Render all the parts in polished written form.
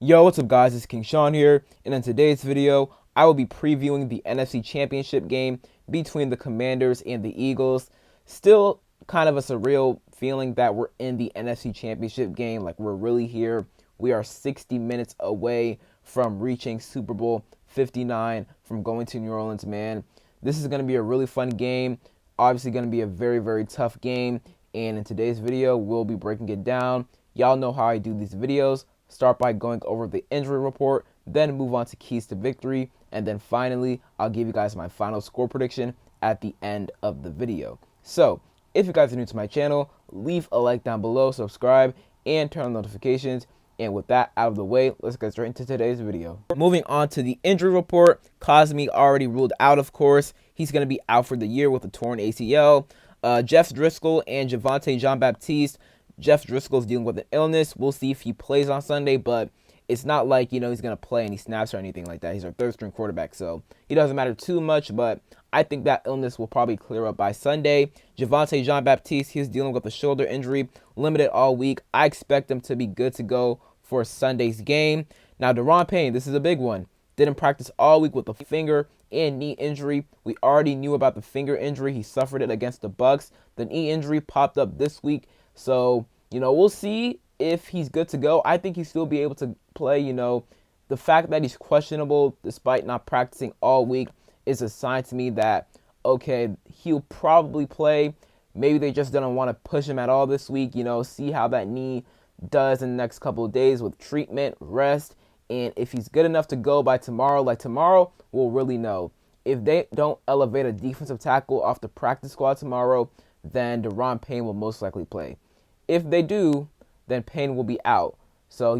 Yo, what's up guys, it's King Sean here, and in today's video, I will be previewing the NFC Championship game between the Commanders and the Eagles. Still kind of a surreal feeling that we're in the NFC Championship game, like we're really here. We are 60 minutes away from reaching Super Bowl 59, from going to New Orleans, man. This is going to be a really fun game, obviously going to be a very, very tough game, and in today's video, we'll be breaking it down. Y'all know how I do these videos. Start by going over the injury report, then move on to keys to victory, and then finally, I'll give you guys my final score prediction at the end of the video. So, if you guys are new to my channel, leave a like down below, subscribe, and turn on notifications. And with that out of the way, let's get straight into today's video. Moving on to the injury report, Cosmi already ruled out, of course. He's going to be out for the year with a torn ACL. Jeff Driscoll and Javonte Jean-Baptiste. Jeff Driscoll's dealing with an illness. We'll see if he plays on Sunday, but it's not like, he's going to play and he snaps or anything like that. He's our third-string quarterback, so he doesn't matter too much, but I think that illness will probably clear up by Sunday. Javonte Jean-Baptiste, he's dealing with a shoulder injury, limited all week. I expect him to be good to go for Sunday's game. Now, Daron Payne, this is a big one. Didn't practice all week with a finger and knee injury. We already knew about the finger injury. He suffered it against the Bucs. The knee injury popped up this week. So, we'll see if he's good to go. I think he'll still be able to play. The fact that he's questionable despite not practicing all week is a sign to me that, okay, he'll probably play. Maybe they just didn't want to push him at all this week, see how that knee does in the next couple of days with treatment, rest, and if he's good enough to go by tomorrow, we'll really know. If they don't elevate a defensive tackle off the practice squad tomorrow, then Daron Payne will most likely play. If they do, then Payne will be out. So,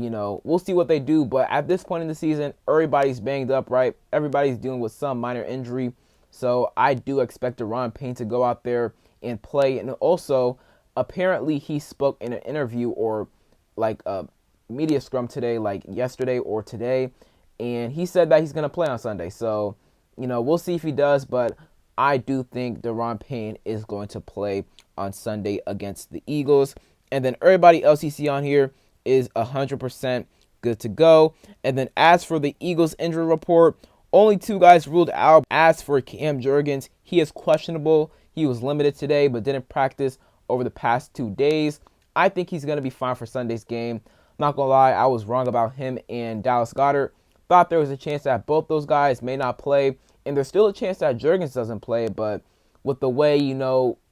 we'll see what they do. But at this point in the season, everybody's banged up, right? Everybody's dealing with some minor injury. So I do expect Daron Payne to go out there and play. And also, apparently he spoke in an interview or like a media scrum today, like yesterday or today. And he said that he's going to play on Sunday. So, we'll see if he does. But I do think Daron Payne is going to play on Sunday against the Eagles. And then everybody else you see on here is 100% good to go. And then as for the Eagles injury report, only 2 guys ruled out. As for Cam Jurgens, he is questionable. He was limited today but didn't practice over the past 2 days. I think he's going to be fine for Sunday's game. Not going to lie, I was wrong about him and Dallas Goedert. Thought there was a chance that both those guys may not play. And there's still a chance that Jurgens doesn't play. But with the way,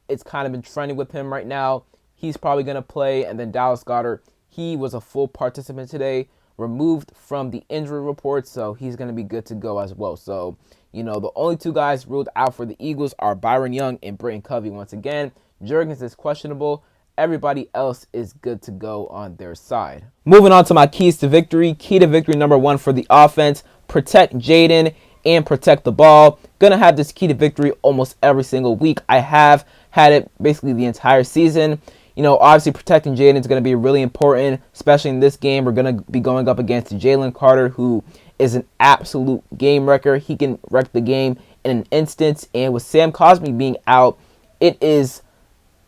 it's kind of been trending with him right now, he's probably going to play. And then Dallas Goedert, he was a full participant today, removed from the injury report, so he's going to be good to go as well. So, the only 2 guys ruled out for the Eagles are Byron Young and Britton Covey once again. Jurgens is questionable. Everybody else is good to go on their side. Moving on to my keys to victory. Key to victory number 1 for the offense: protect Jaden and protect the ball. Gonna have this key to victory almost every single week. I have had it basically the entire season. Obviously protecting Jaden is going to be really important, especially in this game. We're going to be going up against Jalen Carter, who is an absolute game wrecker. He can wreck the game in an instant. And with Sam Cosmi being out, it is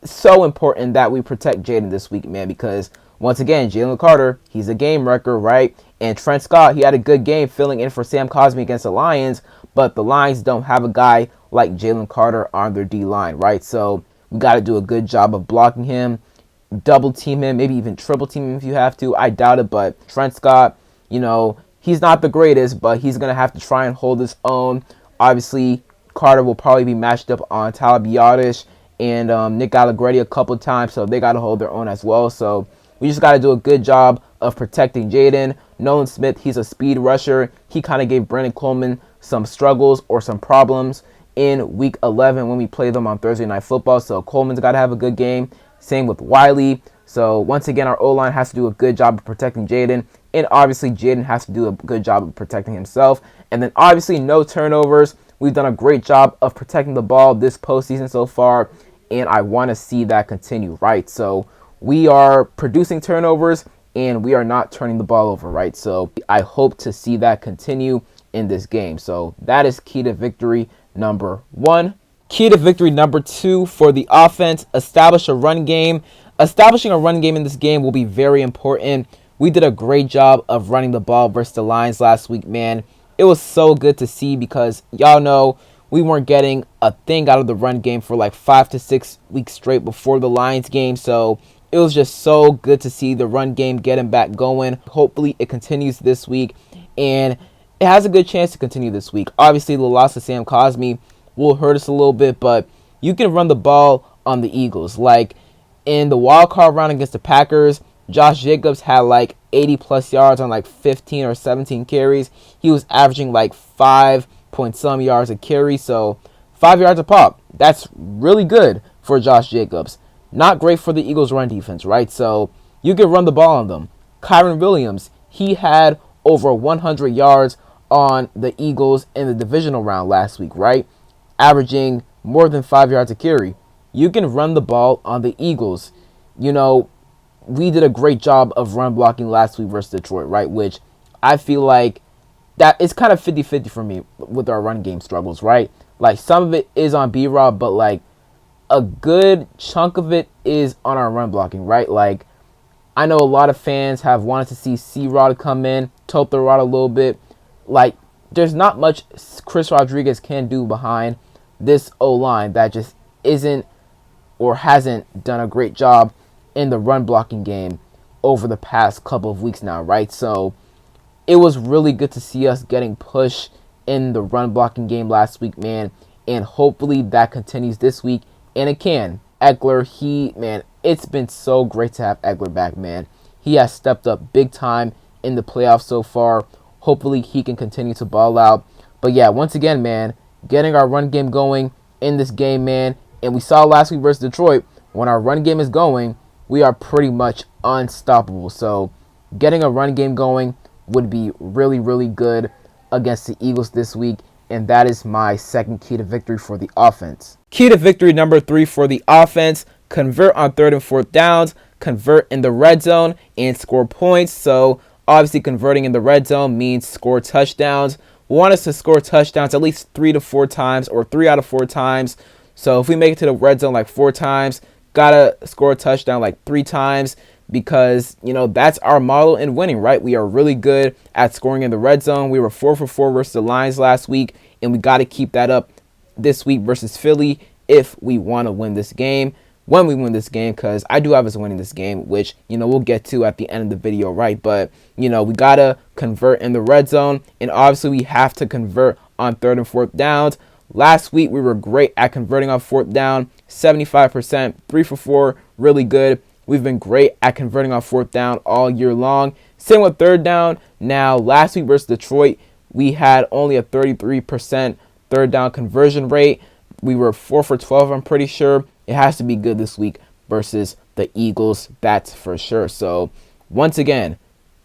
so important that we protect Jaden this week, man, because once again, Jalen Carter, he's a game wrecker, right? And Trent Scott, he had a good game filling in for Sam Cosmi against the Lions, but the Lions don't have a guy like Jalen Carter on their D-line, right? So we got to do a good job of blocking him, double team him, maybe even triple team him if you have to. I doubt it, but Trent Scott, he's not the greatest, but he's going to have to try and hold his own. Obviously, Carter will probably be matched up on Tyler Biadasz and Nick Allegretti a couple times, so they got to hold their own as well. So we just got to do a good job of protecting Jaden. Nolan Smith, he's a speed rusher. He kind of gave Brandon Coleman some struggles or some problems in Week 11 when we played them on Thursday Night Football. So Coleman's got to have a good game. Same with Wiley. So once again, our O-line has to do a good job of protecting Jaden. And obviously, Jaden has to do a good job of protecting himself. And then obviously, no turnovers. We've done a great job of protecting the ball this postseason so far. And I want to see that continue, right? So we are producing turnovers and we are not turning the ball over, right? So I hope to see that continue in this game. So that is key to victory number 1. Key to victory number 2 for the offense: establish a run game. Establishing a run game in this game will be very important. We did a great job of running the ball versus the Lions last week, man. It was so good to see because y'all know we weren't getting a thing out of the run game for like 5 to 6 weeks straight before the Lions game. So it was just so good to see the run game getting back going. Hopefully it continues this week, and it has a good chance to continue this week. Obviously the loss of Sam Cosmi will hurt us a little bit, but you can run the ball on the Eagles. Like in the wild card round against the Packers, Josh Jacobs had like 80 plus yards on like 15 or 17 carries. He was averaging like 5 point some yards a carry, so 5 yards a pop. That's really good for Josh Jacobs. Not great for the Eagles run defense, right? So you can run the ball on them. Kyron Williams, he had over 100 yards on the Eagles in the divisional round last week, right? Averaging more than 5 yards a carry. You can run the ball on the Eagles. You know, we did a great job of run blocking last week versus Detroit, right? Which I feel like that it's kind of 50-50 for me with our run game struggles, right? Like some of it is on B-Rob, but like a good chunk of it is on our run blocking, right? Like I know a lot of fans have wanted to see C-Rod come in, tote the rod a little bit. Like there's not much Chris Rodriguez can do behind this O-line that just isn't or hasn't done a great job in the run blocking game over the past couple of weeks now, right? So it was really good to see us getting pushed in the run blocking game last week, man, and hopefully that continues this week, and it can. Eckler, man, it's been so great to have Eckler back, man. He has stepped up big time in the playoffs so far. Hopefully he can continue to ball out. But yeah, once again, man, getting our run game going in this game, man, and we saw last week versus Detroit, when our run game is going, we are pretty much unstoppable. So getting a run game going would be really, really good against the Eagles this week. And that is my second key to victory for the offense. Key to victory number 3 for the offense: convert on 3rd and 4th downs, convert in the red zone, and score points. So obviously converting in the red zone means score touchdowns. We want us to score touchdowns at least 3 to 4 times, or 3 out of 4 times. So if we make it to the red zone like 4 times, gotta score a touchdown like 3 times, because, you know, that's our model in winning, right? We are really good at scoring in the red zone. We were 4 for 4 versus the Lions last week, and we got to keep that up this week versus Philly if we want to win this game. When we win this game, because I do have us winning this game, which, you know, we'll get to at the end of the video, right? But, you know, we got to convert in the red zone, and obviously we have to convert on 3rd and 4th downs. Last week, we were great at converting on 4th down, 75%, 3 for 4, really good. We've been great at converting on 4th down all year long. Same with 3rd down. Now, last week versus Detroit, we had only a 33% 3rd down conversion rate. We were 4 for 12, I'm pretty sure. It has to be good this week versus the Eagles, that's for sure. So, once again,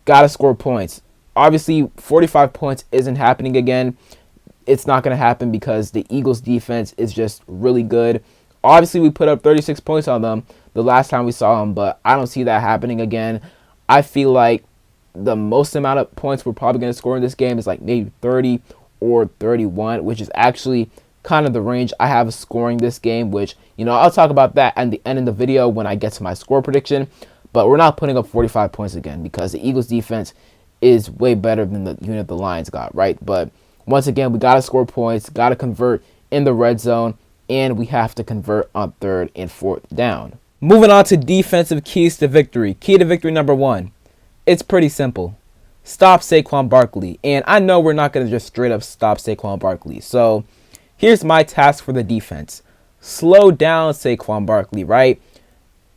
got to score points. Obviously, 45 points isn't happening again. It's not going to happen because the Eagles defense is just really good. Obviously, we put up 36 points on them the last time we saw them, but I don't see that happening again. I feel like the most amount of points we're probably going to score in this game is like maybe 30 or 31, which is actually kind of the range I have scoring this game, which, you know, I'll talk about that at the end of the video when I get to my score prediction. But we're not putting up 45 points again because the Eagles defense is way better than the unit the Lions got, right? But once again, we got to score points, got to convert in the red zone, and we have to convert on 3rd and 4th down. Moving on to defensive keys to victory. Key to victory number 1. It's pretty simple. Stop Saquon Barkley. And I know we're not going to just straight up stop Saquon Barkley. So here's my task for the defense. Slow down Saquon Barkley, right?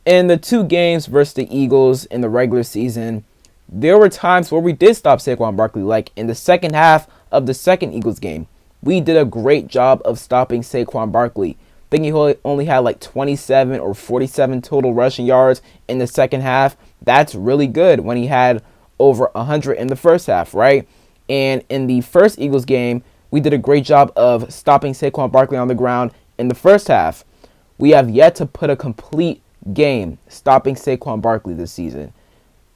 In the 2 games versus the Eagles in the regular season, there were times where we did stop Saquon Barkley, like in the second half of the second Eagles game. We did a great job of stopping Saquon Barkley. I think he only had like 27 or 47 total rushing yards in the second half. That's really good when he had over 100 in the first half, right? And in the first Eagles game, we did a great job of stopping Saquon Barkley on the ground in the first half. We have yet to put a complete game stopping Saquon Barkley this season.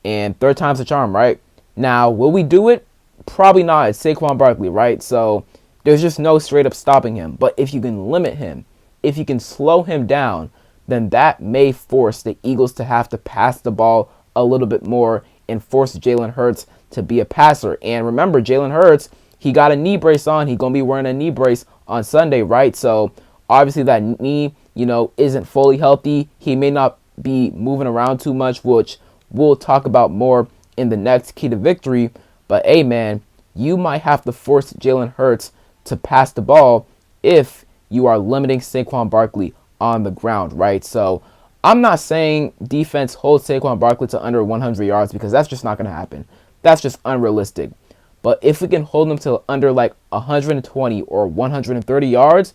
And 3rd time's a charm, right? Now, will we do it? Probably not. It's Saquon Barkley, right? So there's just no straight up stopping him. But if you can limit him, if you can slow him down, then that may force the Eagles to have to pass the ball a little bit more and force Jalen Hurts to be a passer. And remember, Jalen Hurts, he got a knee brace on. He's going to be wearing a knee brace on Sunday, right? So obviously that knee, isn't fully healthy. He may not be moving around too much, which we'll talk about more in the next key to victory. But hey, man, you might have to force Jalen Hurts to pass the ball if you are limiting Saquon Barkley on the ground, right? So I'm not saying defense holds Saquon Barkley to under 100 yards because that's just not going to happen. That's just unrealistic. But if we can hold them to under like 120 or 130 yards,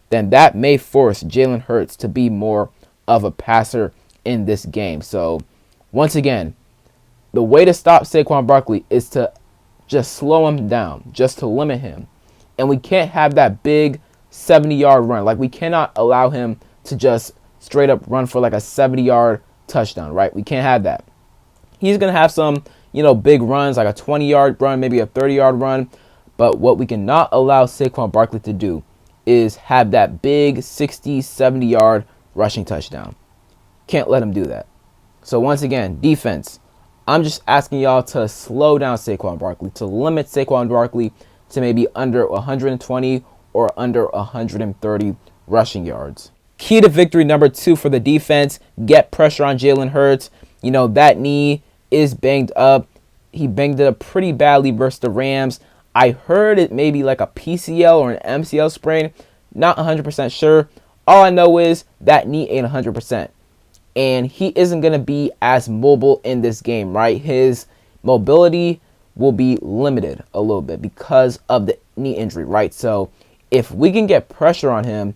then that may force Jalen Hurts to be more of a passer in this game. So once again, the way to stop Saquon Barkley is to just slow him down, just to limit him. And we can't have that big 70-yard run. Like, we cannot allow him to just straight up run for like a 70-yard touchdown, right? We can't have that. He's going to have some, big runs, like a 20-yard run, maybe a 30-yard run. But what we cannot allow Saquon Barkley to do is have that big 60, 70-yard rushing touchdown. Can't let him do that. So once again, defense, I'm just asking y'all to slow down Saquon Barkley, to limit Saquon Barkley to maybe under 120 or under 130 rushing yards. Key to victory number 2 for the defense, get pressure on Jalen Hurts. That knee is banged up. He banged it up pretty badly versus the Rams. I heard it may be like a PCL or an MCL sprain. Not 100% sure. All I know is that knee ain't 100%. And he isn't going to be as mobile in this game, right? His mobility will be limited a little bit because of the knee injury, right? So if we can get pressure on him,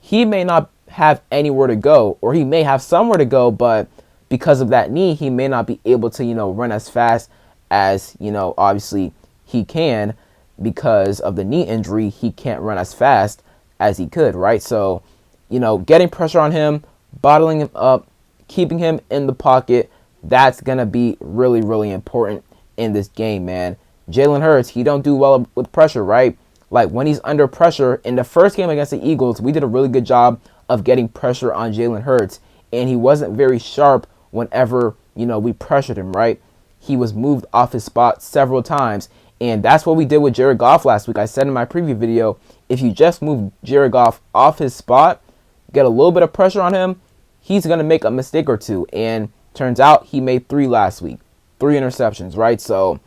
he may not have anywhere to go, or he may have somewhere to go, but because of that knee, he may not be able to, run as fast as, obviously he can. Because of the knee injury, he can't run as fast as he could, right? So, getting pressure on him, bottling him up, keeping him in the pocket, that's going to be really, really important in this game, man. Jalen Hurts, he don't do well with pressure, right? Like, when he's under pressure, in the first game against the Eagles, we did a really good job of getting pressure on Jalen Hurts, and he wasn't very sharp whenever, we pressured him, right? He was moved off his spot several times, and that's what we did with Jared Goff last week. I said in my preview video, if you just move Jared Goff off his spot, get a little bit of pressure on him, he's going to make a mistake or two. And turns out he made 3 last week. 3 interceptions, right? So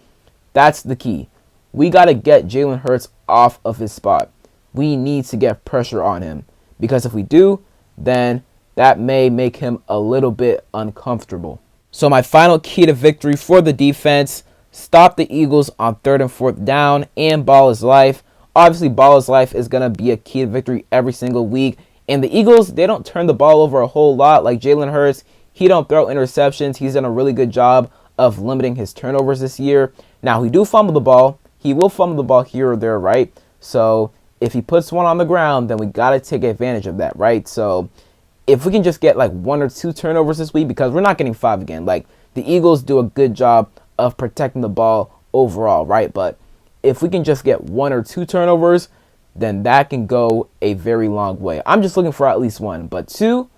that's the key. We got to get Jalen Hurts off of his spot. We need to get pressure on him. Because if we do, then that may make him a little bit uncomfortable. So my final key to victory for the defense, stop the Eagles on 3rd and 4th down and ball is life. Obviously, ball is life is going to be a key to victory every single week. And the Eagles, they don't turn the ball over a whole lot. Like Jalen Hurts, he don't throw interceptions. He's done a really good job of limiting his turnovers this year. Now, he do fumble the ball. He will fumble the ball here or there, right? So if he puts one on the ground, then we got to take advantage of that, right? So if we can just get like 1 or 2 turnovers this week, because we're not getting 5 again. Like, the Eagles do a good job of protecting the ball overall, right? But if we can just get 1 or 2 turnovers, then that can go a very long way. I'm just looking for at least 1, but 2,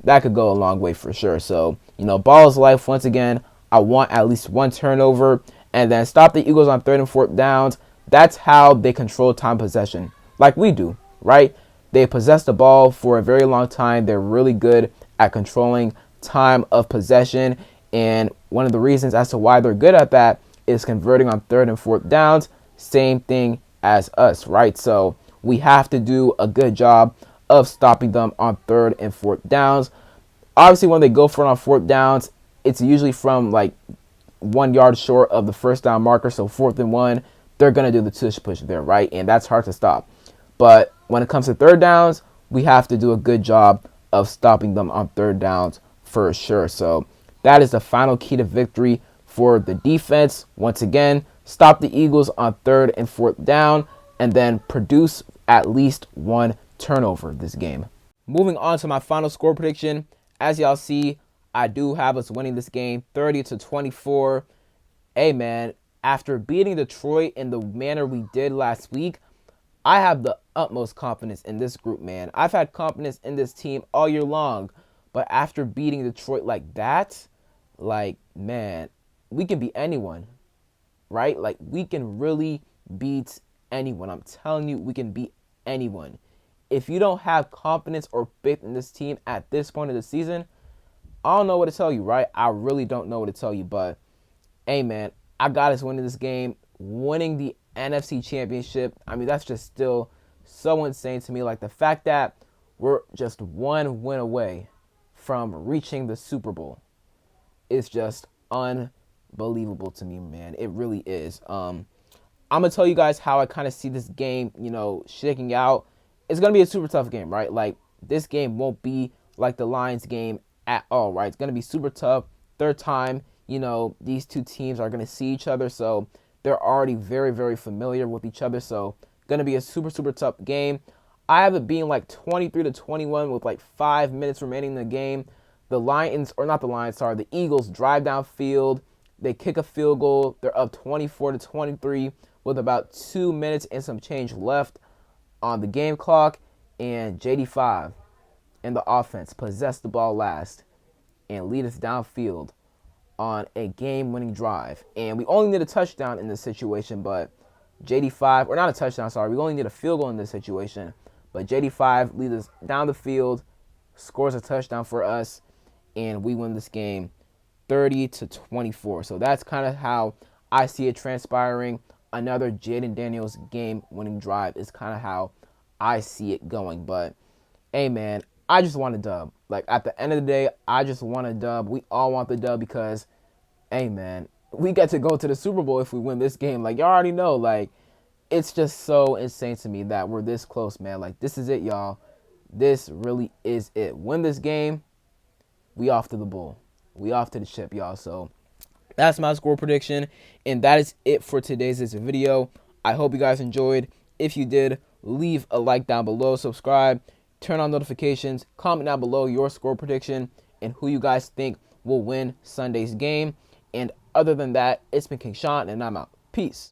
that could go a long way for sure. So, ball is life. Once again, I want at least 1 turnover, and then stop the Eagles on 3rd and 4th downs. That's how they control time possession, like we do, right? They possess the ball for a very long time. They're really good at controlling time of possession, and one of the reasons as to why they're good at that is converting on 3rd and 4th downs. Same thing as us, right? So we have to do a good job of stopping them on 3rd and 4th downs. Obviously, when they go for it on 4th downs, it's usually from like 1 yard short of the first down marker. So 4th and 1, they're going to do the tush push there, right? And that's hard to stop. But when it comes to 3rd downs, we have to do a good job of stopping them on 3rd downs for sure. So that is the final key to victory for the defense. Once again, stop the Eagles on 3rd and 4th down, and then produce at least 1 turnover this game. Moving on to my final score prediction. As y'all see, I do have us winning this game 30-24. Hey man, after beating Detroit in the manner we did last week, I have the utmost confidence in this group, man. I've had confidence in this team all year long, but after beating Detroit like that, like, man, we can beat anyone, right? Like, we can really beat anyone. I'm telling you, we can beat anyone. If you don't have confidence or faith in this team at this point of the season, I don't know what to tell you, right? I really don't know what to tell you, but hey, man, I got us winning this game, winning the NFC Championship. I mean, that's just still so insane to me. Like, the fact that we're just one win away from reaching the Super Bowl is just unbelievable to me, man. It really is. I'm going to tell you guys how I kind of see this game, shaking out. It's going to be a super tough game, right? Like, this game won't be like the Lions game at all, right? It's going to be super tough. Third time, these two teams are going to see each other, so they're already very, very familiar with each other. So, going to be a super, super tough game. I have it being like 23-21 with like 5 minutes remaining in the game. The Eagles drive downfield. They kick a field goal. They're up 24-23 with about 2 minutes and some change left on the game clock. And JD5 and the offense possess the ball last and lead us downfield on a game-winning drive. And we only need a touchdown in this situation, but JD5, or not a touchdown, sorry. We only need a field goal in this situation. But JD5 leads us down the field, scores a touchdown for us, and we win this game 30-24. So that's kind of how I see it transpiring. Another Jaden Daniels game-winning drive is kind of how I see it going. But, hey, man, I just want a dub. Like, at the end of the day, I just want a dub. We all want the dub because, hey, man, we get to go to the Super Bowl if we win this game. Like, y'all already know, like, it's just so insane to me that we're this close, man. Like, this is it, y'all. This really is it. Win this game, we off to the bull. We off to the chip, y'all. So that's my score prediction, and that is it for today's video. I hope you guys enjoyed. If you did, leave a like down below, subscribe, turn on notifications, comment down below your score prediction and who you guys think will win Sunday's game. And other than that, it's been King Sean, and I'm out. Peace.